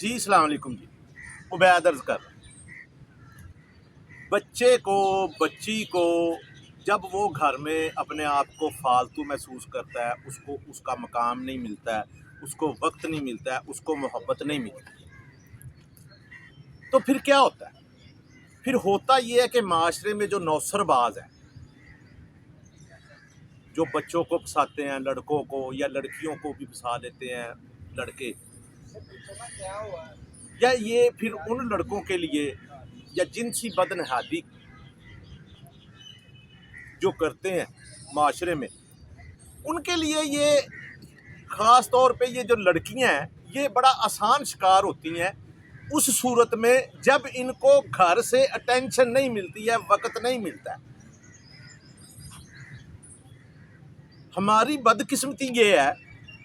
جی السلام علیکم جی، عبید عرض کر رہا ہوں۔ بچے کو بچی کو جب وہ گھر میں اپنے آپ کو فالتو محسوس کرتا ہے، اس کو اس کا مقام نہیں ملتا ہے، اس کو وقت نہیں ملتا ہے، اس کو محبت نہیں ملتی، تو پھر کیا ہوتا ہے؟ پھر ہوتا یہ ہے کہ معاشرے میں جو نوسر باز ہیں، جو بچوں کو پھنساتے ہیں، لڑکوں کو یا لڑکیوں کو بھی پھنسا لیتے ہیں لڑکے، یا یہ پھر ان لڑکوں کے لیے یا جنسی بدنہادی جو کرتے ہیں معاشرے میں، ان کے لیے یہ خاص طور پہ یہ جو لڑکیاں ہیں یہ بڑا آسان شکار ہوتی ہیں اس صورت میں جب ان کو گھر سے اٹینشن نہیں ملتی ہے، وقت نہیں ملتا ہے۔ ہماری بدقسمتی یہ ہے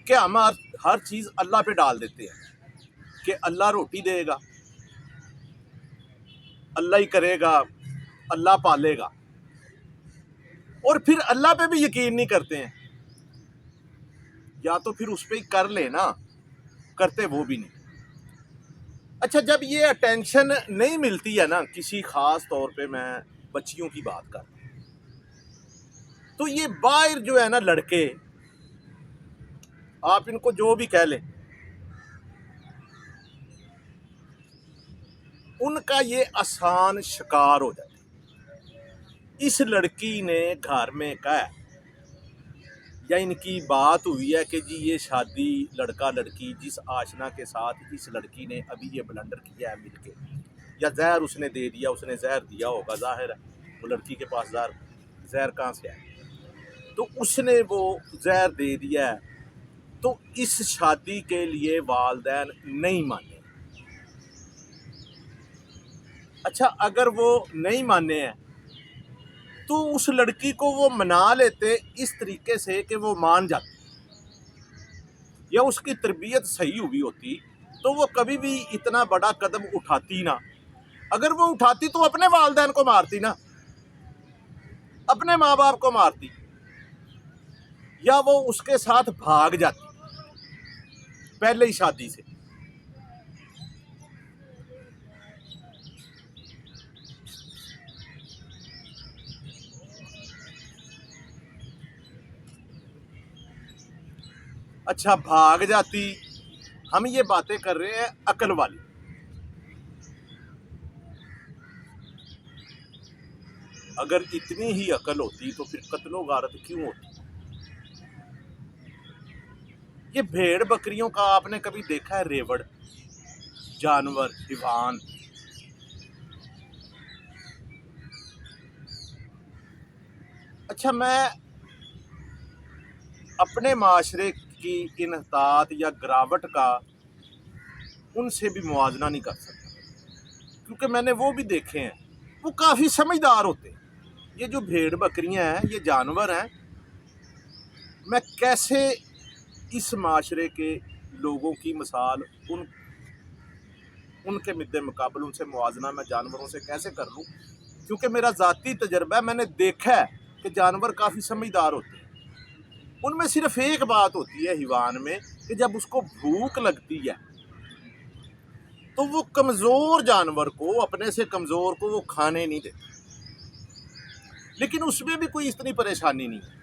کہ ہم ہر چیز اللہ پہ ڈال دیتے ہیں کہ اللہ روٹی دے گا، اللہ ہی کرے گا، اللہ پالے گا، اور پھر اللہ پہ بھی یقین نہیں کرتے ہیں، یا تو پھر اس پہ ہی کر لے نا، کرتے وہ بھی نہیں۔ اچھا، جب یہ اٹینشن نہیں ملتی ہے نا کسی خاص طور پہ، میں بچیوں کی بات کر رہا ہوں، تو یہ باہر جو ہے نا لڑکے، آپ ان کو جو بھی کہہ لیں، ان کا یہ آسان شکار ہو جاتا ہے۔ اس لڑکی نے گھر میں کہا ہے یا ان کی بات ہوئی ہے کہ جی یہ شادی لڑکا لڑکی جس آشنا کے ساتھ اس لڑکی نے ابھی یہ بلنڈر کیا ہے مل کے، یا زہر اس نے دے دیا، اس نے زہر دیا ہوگا، ظاہر ہے وہ لڑکی کے پاس زہر کہاں سے آئے، تو اس نے وہ زہر دے دیا ہے، تو اس شادی کے لیے والدین نہیں مانے۔ اچھا، اگر وہ نہیں مانے ہیں تو اس لڑکی کو وہ منا لیتے اس طریقے سے کہ وہ مان جاتی، یا اس کی تربیت صحیح ہوئی ہوتی تو وہ کبھی بھی اتنا بڑا قدم اٹھاتی نہ۔ اگر وہ اٹھاتی تو اپنے والدین کو مارتی نا، اپنے ماں باپ کو مارتی، یا وہ اس کے ساتھ بھاگ جاتی پہلے ہی شادی سے۔ اچھا، بھاگ جاتی، ہم یہ باتیں کر رہے ہیں عقل والی۔ اگر اتنی ہی عقل ہوتی تو پھر قتل و غارت کیوں ہوتی؟ یہ بھیڑ بکریوں کا آپ نے کبھی دیکھا ہے ریوڑ، جانور، حیوان؟ اچھا، میں اپنے معاشرے کی انحطاط یا گراوٹ کا ان سے بھی موازنہ نہیں کر سکتا، کیونکہ میں نے وہ بھی دیکھے ہیں، وہ کافی سمجھدار ہوتے ہیں۔ یہ جو بھیڑ بکریاں ہیں، یہ جانور ہیں، میں کیسے اس معاشرے کے لوگوں کی مثال ان کے مد مقابل ان سے موازنہ میں جانوروں سے کیسے کر لوں؟ کیونکہ میرا ذاتی تجربہ ہے، میں نے دیکھا ہے کہ جانور کافی سمجھدار ہوتے ہیں۔ ان میں صرف ایک بات ہوتی ہے حیوان میں کہ جب اس کو بھوک لگتی ہے تو وہ کمزور جانور کو، اپنے سے کمزور کو وہ کھانے نہیں دیتے، لیکن اس میں بھی کوئی اتنی پریشانی نہیں ہے،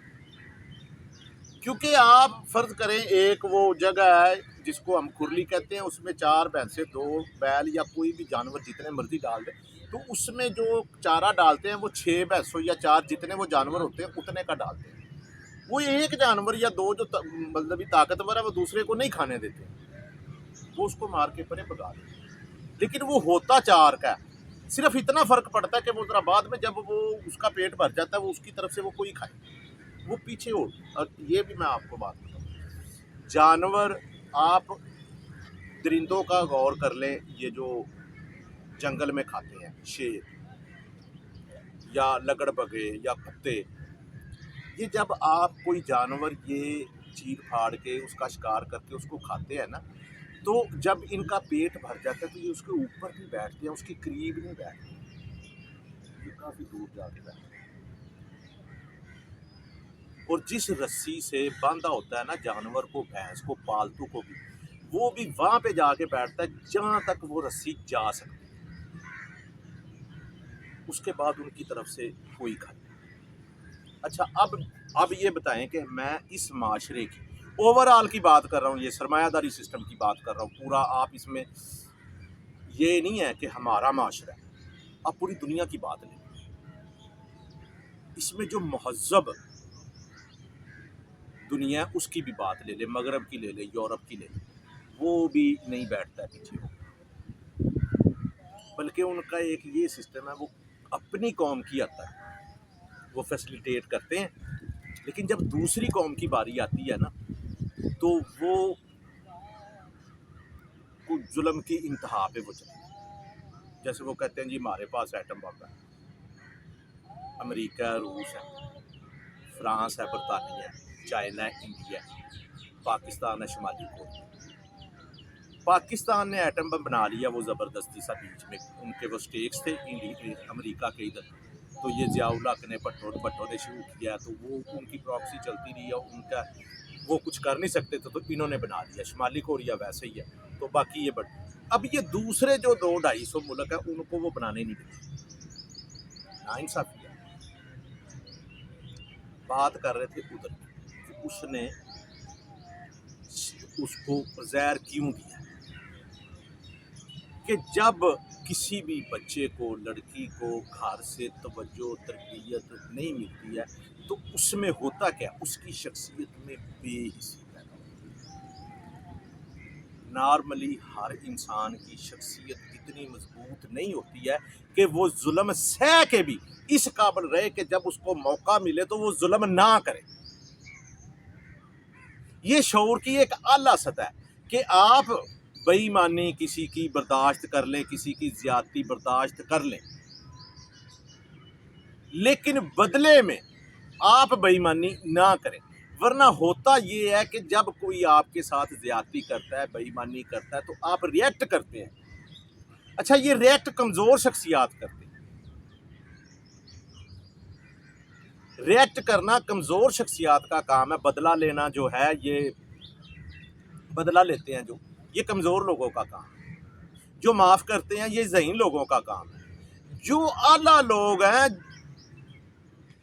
کیونکہ آپ فرض کریں ایک وہ جگہ ہے جس کو ہم کھرلی کہتے ہیں، اس میں 4 بھینسیں، 2 بیل یا کوئی بھی جانور جتنے مرضی ڈال دیں، تو اس میں جو چارہ ڈالتے ہیں وہ 6 بھینسوں یا 4 جتنے وہ جانور ہوتے ہیں اتنے کا ڈالتے ہیں۔ وہ ایک جانور یا 2 جو مطلب طاقتور ہے وہ دوسرے کو نہیں کھانے دیتے، وہ اس کو مار کے پرے بگا دیتے، لیکن وہ ہوتا 4 کا ہے۔ صرف اتنا فرق پڑتا ہے کہ وہ ذرا بعد میں جب وہ اس کا پیٹ بھر جاتا ہے وہ اس کی طرف سے وہ کوئی کھائے، وہ پیچھے ہو۔ اور یہ بھی میں آپ کو بات بتاؤں، جانور، آپ درندوں کا غور کر لیں، یہ جو جنگل میں کھاتے ہیں، شیر یا لگڑ بگے یا کتے، یہ جب آپ کوئی جانور یہ چیر پھاڑ کے اس کا شکار کر کے اس کو کھاتے ہیں نا، تو جب ان کا پیٹ بھر جاتا ہے تو یہ اس کے اوپر نہیں بیٹھتے ہیں، اس کے قریب نہیں بیٹھتے، یہ کافی دور جا کے بیٹھتے ہیں۔ اور جس رسی سے باندھا ہوتا ہے نا جانور کو، بھینس کو، پالتو کو بھی، وہ وہ بھی وہاں پہ جا کے بیٹھتا ہے جہاں تک وہ رسی جا سکتی، اس کے بعد ان کی طرف سے کوئی کھل نہیں۔ اچھا اب یہ بتائیں کہ میں اس معاشرے کی اوور آل کی بات کر رہا ہوں، یہ سرمایہ داری سسٹم کی بات کر رہا ہوں پورا، آپ اس میں یہ نہیں ہے کہ ہمارا معاشرہ ہے، آپ پوری دنیا کی بات لیں، اس میں جو مہذب دنیا ہے اس کی بھی بات لے لیں، مغرب کی لے لیں، یورپ کی لے لیں، وہ بھی نہیں بیٹھتا ہے پیچھے ہو، بلکہ ان کا ایک یہ سسٹم ہے، وہ اپنی قوم کی آتا ہے وہ فیسلیٹیٹ کرتے ہیں، لیکن جب دوسری قوم کی باری آتی ہے نا تو وہ کچھ ظلم کی انتہا پہ وہ چلے، جیسے وہ کہتے ہیں جی ہمارے پاس ایٹم بم ہے، امریکہ ہے، روس ہے، فرانس ہے، برطانیہ ہے، چائنا ہے، انڈیا ہے، پاکستان ہے، شمالی کوریا۔ پاکستان نے ایٹم بم بنا لیا وہ زبردستی سا، بیچ میں ان کے وہ سٹیکس تھے امریکہ کے ادھر، تو یہ ضیاء الحق نے بھٹو نے شروع کیا، تو وہ ان کی پراکسی چلتی رہی ہے، ان کا وہ کچھ کر نہیں سکتے تھے تو انہوں نے بنا لیا، شمالی کوریا ویسے ہی ہے، تو باقی یہ اب یہ دوسرے جو 200-250 ملک ہیں ان کو وہ بنانے نہیں دیتے، ناانصافی ہے۔ بات کر رہے تھے ادھر کہ اس نے اس کو زہر کیوں دیا، کہ جب کسی بھی بچے کو، لڑکی کو گھر سے توجہ تربیت نہیں ملتی ہے تو اس میں ہوتا کیا، اس کی شخصیت میں بے حسی پیدا ہوتی ہے۔ نارملی ہر انسان کی شخصیت اتنی مضبوط نہیں ہوتی ہے کہ وہ ظلم سہ کے بھی اس قابل رہے کہ جب اس کو موقع ملے تو وہ ظلم نہ کرے۔ یہ شعور کی ایک اعلیٰ سطح ہے کہ آپ بے ایمانی کسی کی برداشت کر لیں، کسی کی زیادتی برداشت کر لیں، لیکن بدلے میں آپ بے ایمانی نہ کریں، ورنہ ہوتا یہ ہے کہ جب کوئی آپ کے ساتھ زیادتی کرتا ہے، بے ایمانی کرتا ہے تو آپ ریئیکٹ کرتے ہیں۔ اچھا یہ ریئیکٹ کمزور شخصیات کرتے ہیں، ریئیکٹ کرنا کمزور شخصیات کا کام ہے، بدلہ لینا جو ہے یہ بدلہ لیتے ہیں جو یہ کمزور لوگوں کا کام ہے، جو معاف کرتے ہیں یہ ذہین لوگوں کا کام ہے، جو اعلیٰ لوگ ہیں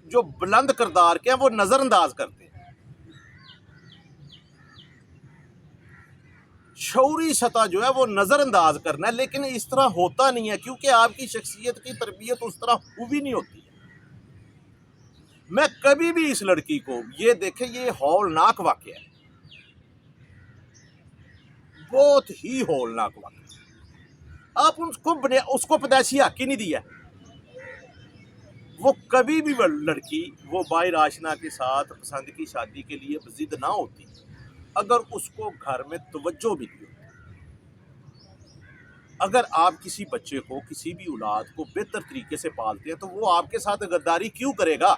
جو بلند کردار کے ہیں وہ نظر انداز کرتے ہیں۔ شعوری سطح جو ہے وہ نظر انداز کرنا ہے، لیکن اس طرح ہوتا نہیں ہے کیونکہ آپ کی شخصیت کی تربیت اس طرح ہوئی نہیں ہوتی ہے۔ میں کبھی بھی اس لڑکی کو یہ دیکھیں، یہ ہولناک واقعہ ہے، بہت ہی ہولناک واقعہ ہے، آپ اس کو پیدائشی حق ہی نہیں دیا۔ وہ کبھی بھی لڑکی وہ باہر آشنا کے ساتھ پسند کی شادی کے لیے ضد نہ ہوتی اگر اس کو گھر میں توجہ بھی دی ہوتی۔ اگر آپ کسی بچے کو، کسی بھی اولاد کو بہتر طریقے سے پالتے ہیں تو وہ آپ کے ساتھ غداری کیوں کرے گا؟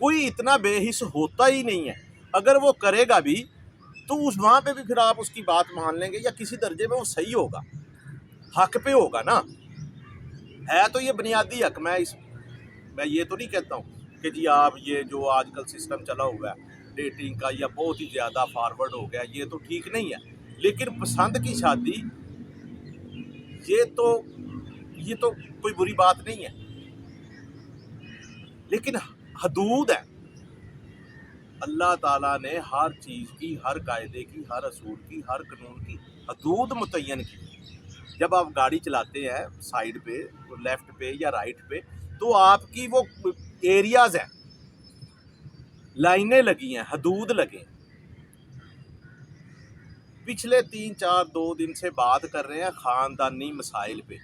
کوئی اتنا بے حس ہوتا ہی نہیں ہے، اگر وہ کرے گا بھی تو وہاں پہ بھی پھر آپ اس کی بات مان لیں گے یا کسی درجے میں وہ صحیح ہوگا، حق پہ ہوگا نا، ہے تو یہ بنیادی حق۔ میں یہ تو نہیں کہتا ہوں کہ جی آپ یہ جو آج کل سسٹم چلا ہوا ہے ڈیٹنگ کا یا بہت ہی زیادہ فارورڈ ہو گیا، یہ تو ٹھیک نہیں ہے، لیکن پسند کی شادی یہ تو کوئی بری بات نہیں ہے، لیکن حدود ہے۔ اللہ تعالیٰ نے ہر چیز کی، ہر قاعدے کی، ہر اصول کی، ہر قانون کی حدود متعین کی۔ جب آپ گاڑی چلاتے ہیں سائیڈ پہ، لیفٹ پہ یا رائٹ پہ، تو آپ کی وہ ایریاز ہیں، لائنیں لگی ہیں، حدود لگے ہیں۔ پچھلے 3-4 دن سے بات کر رہے ہیں خاندانی مسائل پہ،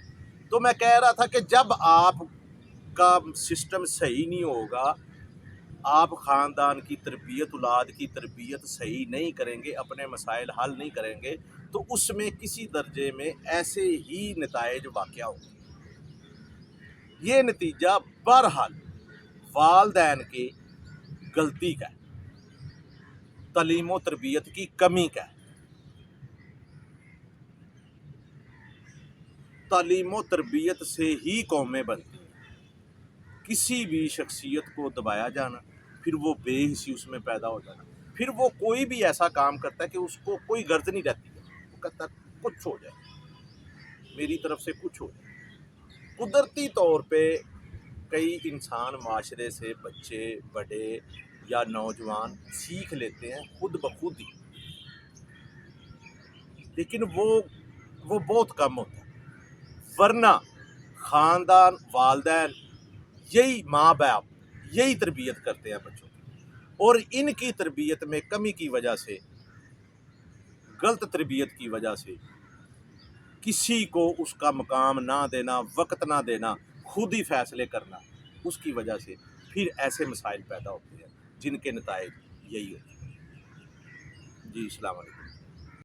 تو میں کہہ رہا تھا کہ جب آپ کا سسٹم صحیح نہیں ہوگا، آپ خاندان کی تربیت، اولاد کی تربیت صحیح نہیں کریں گے، اپنے مسائل حل نہیں کریں گے تو اس میں کسی درجے میں ایسے ہی نتائج واقع ہوں گے۔ یہ نتیجہ بہرحال والدین کی غلطی کا ہے، تعلیم و تربیت کی کمی کا ہے۔ تعلیم و تربیت سے ہی قومیں بنتی ہیں، کسی بھی شخصیت کو دبایا جانا، پھر وہ بے حسی اس میں پیدا ہو جانا، پھر وہ کوئی بھی ایسا کام کرتا ہے کہ اس کو کوئی غرض نہیں رہتی ہے، وہ کہتا ہے کچھ ہو جائے، میری طرف سے کچھ ہو جائے۔ قدرتی طور پہ کئی انسان معاشرے سے، بچے بڑے یا نوجوان سیکھ لیتے ہیں خود بخود ہی، لیکن وہ بہت کم ہوتا ہے، ورنہ خاندان، والدین، یہی ماں باپ یہی تربیت کرتے ہیں بچوں کی، اور ان کی تربیت میں کمی کی وجہ سے، غلط تربیت کی وجہ سے کسی کو اس کا مقام نہ دینا، وقت نہ دینا، خود ہی فیصلے کرنا، اس کی وجہ سے پھر ایسے مسائل پیدا ہوتے ہیں جن کے نتائج یہی ہوتے ہیں۔ جی السلام علیکم۔